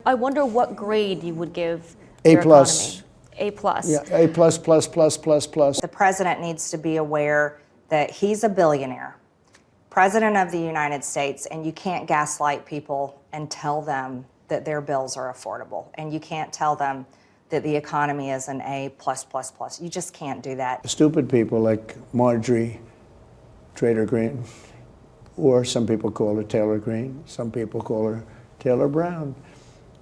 I wonder what grade you would give A your plus. economy. A plus. Yeah, A plus, plus, plus, plus, plus. The president needs to be aware that he's a billionaire, president of the United States, and you can't gaslight people and tell them that their bills are affordable. And you can't tell them that the economy is an A plus, plus, plus. You just can't do that. Stupid people like Marjorie Taylor Greene, or some people call her Taylor Greene, some people call her Taylor Brown,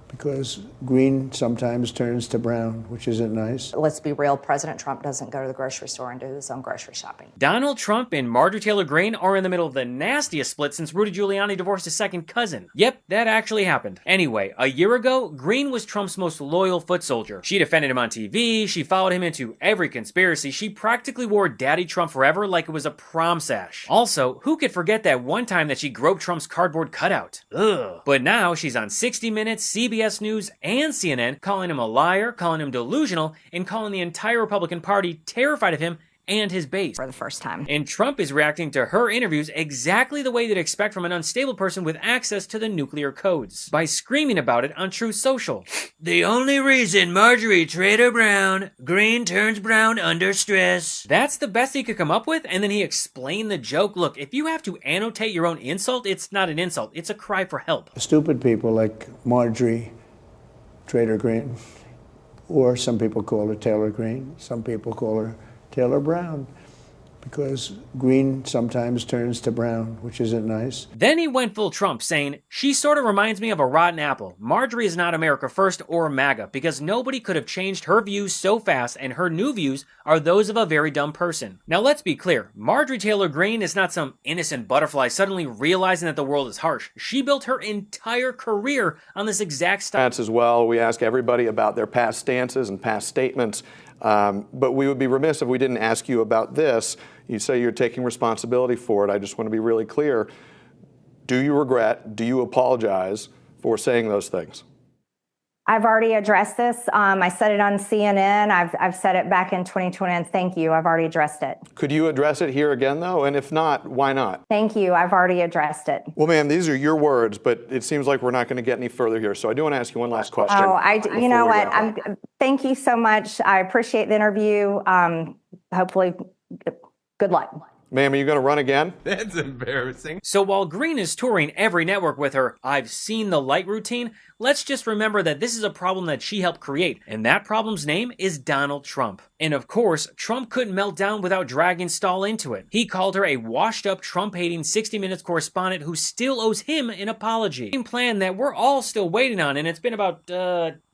because green sometimes turns to brown, which isn't nice. Let's be real, President Trump doesn't go to the grocery store and do his own grocery shopping. Donald Trump and Marjorie Taylor Greene are in the middle of the nastiest split since Rudy Giuliani divorced his second cousin. Yep, that actually happened. Anyway, a year ago, Greene was Trump's most loyal foot soldier. She defended him on TV, she followed him into every conspiracy, she practically wore Daddy Trump forever like it was a prom sash. Also, who could forget that one time that she groped Trump's cardboard cutout? Ugh. But now she's on 60 Minutes, CBS News, and CNN, calling him a liar, calling him delusional, and calling the entire Republican Party terrified of him and his base. For the first time. And Trump is reacting to her interviews exactly the way you'd expect from an unstable person with access to the nuclear codes, by screaming about it on Truth Social. The only reason Marjorie Taylor Greene turns brown under stress. That's the best he could come up with, and then he explained the joke. Look, if you have to annotate your own insult, it's not an insult, it's a cry for help. Stupid people like Marjorie Taylor Greene, or some people call her Taylor Greene, some people call her Taylor Brown, because green sometimes turns to brown, which isn't nice. Then he went full Trump, saying, she sort of reminds me of a rotten apple. Marjorie is not America First or MAGA, because nobody could have changed her views so fast, and her new views are those of a very dumb person. Now let's be clear, Marjorie Taylor Greene is not some innocent butterfly suddenly realizing that the world is harsh. She built her entire career on this exact stance as well. We ask everybody about their past stances and past statements. But we would be remiss if we didn't ask you about this. You say you're taking responsibility for it. I just want to be really clear. Do you regret, do you apologize for saying those things? I've already addressed this. I said it on CNN. I've said it back in 2020, and thank you. I've already addressed it. Could you address it here again, though? And if not, why not? Thank you. I've already addressed it. Well, ma'am, these are your words, but it seems like we're not going to get any further here. So I do want to ask you one last question. Oh, you know what? Thank you so much. I appreciate the interview. Hopefully, good luck. Ma'am, are you going to run again? That's embarrassing. So while Greene is touring every network with her "I've seen the light" routine, let's just remember that this is a problem that she helped create, and that problem's name is Donald Trump. And of course, Trump couldn't melt down without dragging Stahl into it. He called her a washed-up, Trump-hating 60 Minutes correspondent who still owes him an apology. A plan that we're all still waiting on, and it's been about,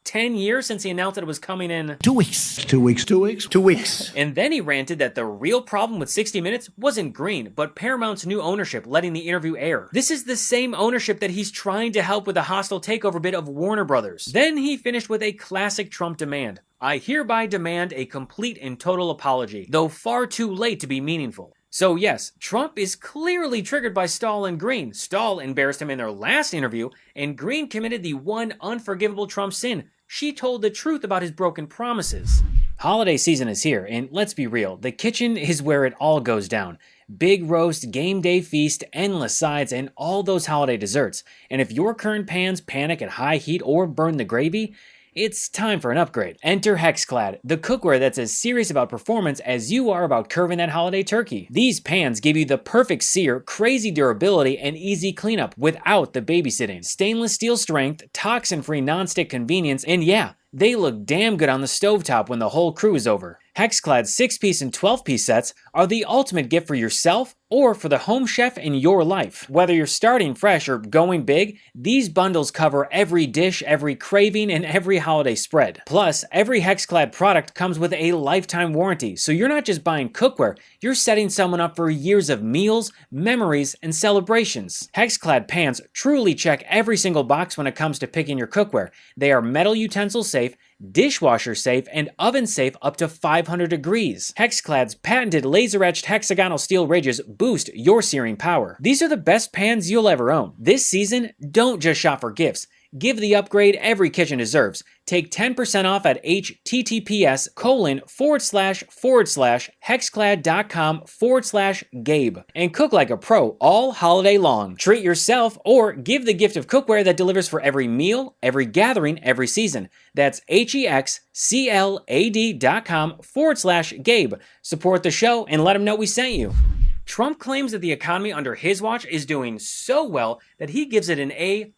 10 years since he announced that it was coming in 2 weeks. 2 weeks, 2 weeks, 2 weeks. And then he ranted that the real problem with 60 Minutes wasn't Greene, but Paramount's new ownership letting the interview air. This is the same ownership that he's trying to help with the hostile takeover bid of Warner Brothers. Then he finished with a classic Trump demand. I hereby demand a complete and total apology, though far too late to be meaningful. So yes, Trump is clearly triggered by Stahl and Greene. Stahl embarrassed him in their last interview, and Greene committed the one unforgivable Trump sin. She told the truth about his broken promises. Holiday season is here, and let's be real, the kitchen is where it all goes down. Big roast, game day feast, endless sides, and all those holiday desserts. And if your current pans panic at high heat or burn the gravy, it's time for an upgrade. Enter Hexclad, the cookware that's as serious about performance as you are about curving that holiday turkey. These pans give you the perfect sear, crazy durability, and easy cleanup without the babysitting. Stainless steel strength, toxin-free non-stick convenience, and yeah, they look damn good on the stovetop when the whole crew is over. Hexclad's 6-piece and 12-piece sets are the ultimate gift for yourself or for the home chef in your life. Whether you're starting fresh or going big, these bundles cover every dish, every craving, and every holiday spread. Plus, every Hexclad product comes with a lifetime warranty, so you're not just buying cookware, you're setting someone up for years of meals, memories, and celebrations. Hexclad pans truly check every single box when it comes to picking your cookware. They are metal utensil safe, dishwasher safe, and oven safe up to 500 degrees. Hexclad's patented laser-etched hexagonal steel ridges boost your searing power. These are the best pans you'll ever own. This season, don't just shop for gifts. Give the upgrade every kitchen deserves. Take 10% off at https://hexclad.com/Gabe and cook like a pro all holiday long. Treat yourself or give the gift of cookware that delivers for every meal, every gathering, every season. That's hexclad.com/Gabe. Support the show and let them know we sent you. Trump claims that the economy under his watch is doing so well that he gives it an A+++++.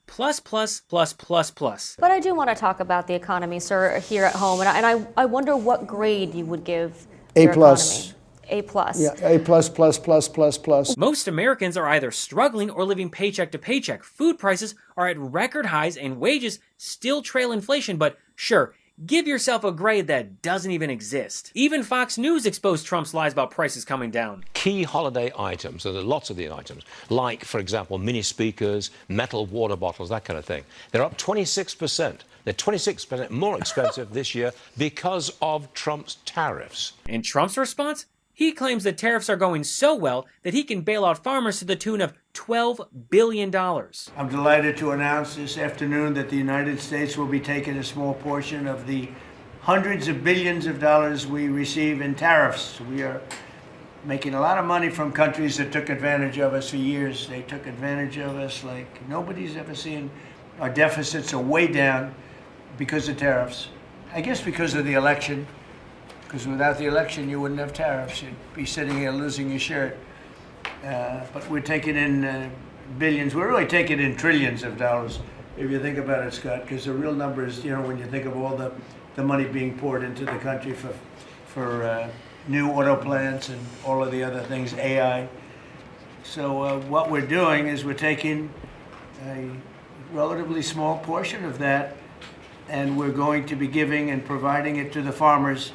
But I do want to talk about the economy, sir, here at home, and I wonder what grade you would give your A+. economy. A+. Yeah, A++++++. Most Americans are either struggling or living paycheck to paycheck. Food prices are at record highs and wages still trail inflation, but sure, give yourself a grade that doesn't even exist. Even Fox News exposed Trump's lies about prices coming down. Key holiday items, so there are lots of the items, like, for example, mini speakers, metal water bottles, that kind of thing. They're up 26%. They're 26% more expensive this year because of Trump's tariffs. And Trump's response? He claims that tariffs are going so well that he can bail out farmers to the tune of $12 billion. I'm delighted to announce this afternoon that the United States will be taking a small portion of the hundreds of billions of dollars we receive in tariffs. We are making a lot of money from countries that took advantage of us for years. They took advantage of us like nobody's ever seen. Our deficits are way down because of tariffs. I guess because of the election. Because without the election, you wouldn't have tariffs. You'd be sitting here losing your shirt. But we're taking in billions. We're really taking in trillions of dollars, if you think about it, Scott, because the real numbers, you know, when you think of all the money being poured into the country for new auto plants and all of the other things, AI. So what we're doing is we're taking a relatively small portion of that, and we're going to be giving and providing it to the farmers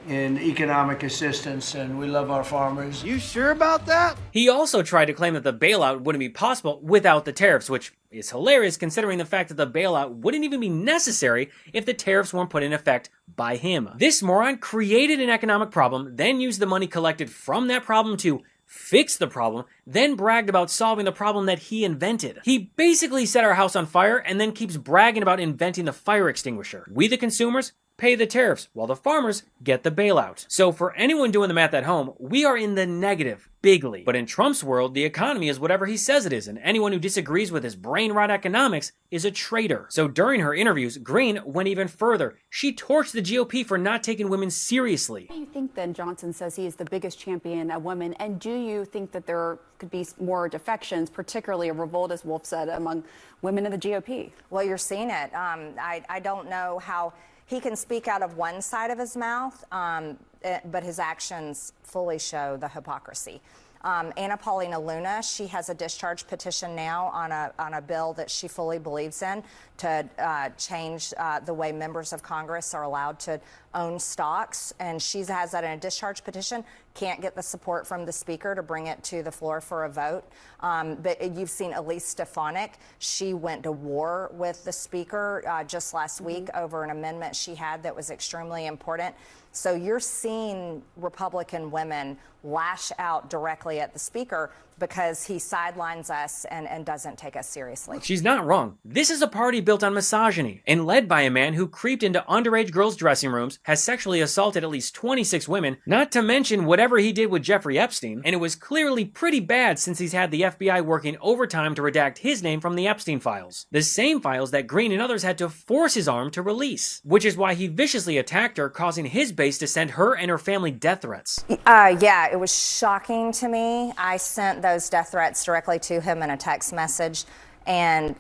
in economic assistance, and we love our farmers. You sure about that? He also tried to claim that the bailout wouldn't be possible without the tariffs, which is hilarious considering the fact that the bailout wouldn't even be necessary if the tariffs weren't put in effect by him. This moron created an economic problem, then used the money collected from that problem to fix the problem, then bragged about solving the problem that he invented. He basically set our house on fire and then keeps bragging about inventing the fire extinguisher. We, the consumers, pay the tariffs, while the farmers get the bailout. So for anyone doing the math at home, we are in the negative, bigly. But in Trump's world, the economy is whatever he says it is, and anyone who disagrees with his brain-rot economics is a traitor. So during her interviews, Greene went even further. She torched the GOP for not taking women seriously. Why do you think then Johnson says he is the biggest champion of women, and do you think that there could be more defections, particularly a revolt, as Wolf said, among women in the GOP? Well, you're seeing it. I don't know how he can speak out of one side of his mouth, but his actions fully show the hypocrisy. Anna Paulina Luna, she has a discharge petition now on a bill that she fully believes in to change the way members of Congress are allowed to own stocks, and she has that in a discharge petition. Can't get the support from the speaker to bring it to the floor for a vote. But you've seen Elise Stefanik. She went to war with the speaker just last week over an amendment she had that was extremely important. So you're seeing Republican women lash out directly at the speaker because he sidelines us and doesn't take us seriously. She's not wrong. This is a party built on misogyny and led by a man who creeped into underage girls' dressing rooms, has sexually assaulted at least 26 women, not to mention whatever he did with Jeffrey Epstein, and it was clearly pretty bad since he's had the FBI working overtime to redact his name from the Epstein files. The same files that Greene and others had to force his arm to release, which is why he viciously attacked her, causing his base to send her and her family death threats. Yeah, it was shocking to me. I sent those death threats directly to him in a text message and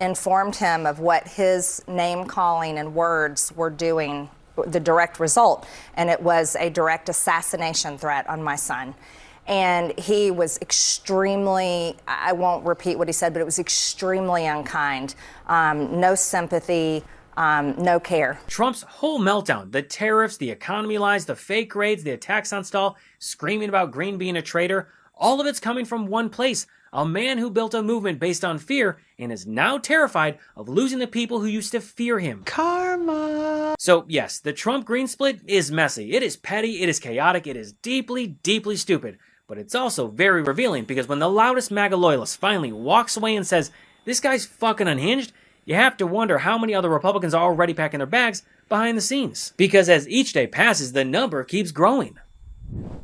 informed him of what his name calling and words were doing, the direct result, and it was a direct assassination threat on my son. And he was extremely, I won't repeat what he said, but it was extremely unkind. No sympathy, no care. Trump's whole meltdown, the tariffs, the economy lies, the fake raids, the attacks on Stahl, screaming about Greene being a traitor, all of it's coming from one place. A man who built a movement based on fear and is now terrified of losing the people who used to fear him. Karma. So yes, the Trump-Greene split is messy. It is petty, it is chaotic, it is deeply, deeply stupid. But it's also very revealing because when the loudest MAGA loyalist finally walks away and says, "This guy's fucking unhinged," you have to wonder how many other Republicans are already packing their bags behind the scenes. Because as each day passes, the number keeps growing.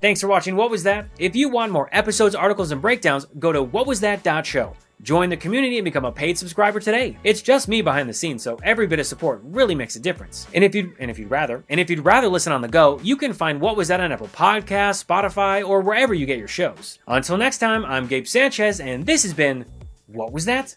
Thanks for watching What Was That? If you want more episodes, articles, and breakdowns, go to whatwasthat.show. Join the community and become a paid subscriber today. It's just me behind the scenes, so every bit of support really makes a difference. And if you'd rather listen on the go, you can find What Was That on Apple Podcasts, Spotify, or wherever you get your shows. Until next time, I'm Gabe Sanchez, and this has been What Was That?